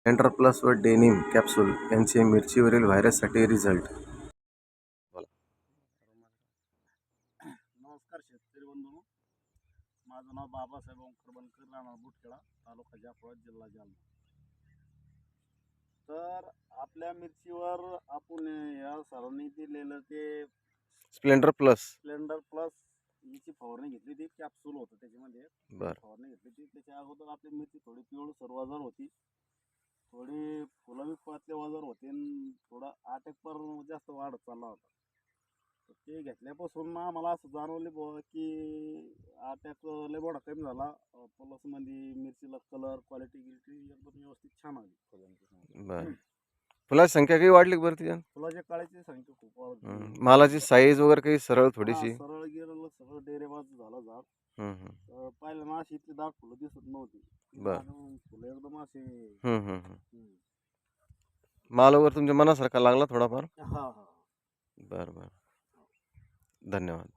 Splendor plus व denim capsule यांचे मिरचीवरील व्हायरससाठी रिझल्ट. नमस्कार शेतकरी बंधू, माझं नाव बाबासाहेब ओंकार बनकर, राहणार बुटखेडा, तालुका जाफराबाद, जिल्हा जालना. तर आपल्या मिरचीवर आपण या सरांनी दिलेलं ते स्प्लेंडर प्लस याची फवारणी घेतली. ती कॅप्सूल होतं त्याच्यामध्ये. फवारणी घेतली ती. त्याच्या अगोदर आपली मिरची थोडी पिवळसर वजर होती, थोडी फुलं विकवातले वजर होते, थोडा 8 एकर जास्त वाढत चालला होता. ते घेतल्यापासून आम्हाला असं जाणवले बुवा की अटॅक लय मोठा कमी झाला. प्लस मध्ये मिरचीला कलर क्वालिटी एकदम व्यवस्थित छान आली फुलांची. फुलाची संख्या काही वाढली बरं तिच्या? फुलाच्या काळाची संख्या खूप वाढली. मालाची साईज वगैरे काही सरळ थोडीशी सरळ गेलं, सगळं डेरेबाज झालं झाड. पहिल्या ना अशी इतली दाट फुलं दिसत नव्हती. फुलं एकदम असे माल वगैरे तुमच्या मनासारखा लागला थोडाफार? हा. बरं. धन्यवाद.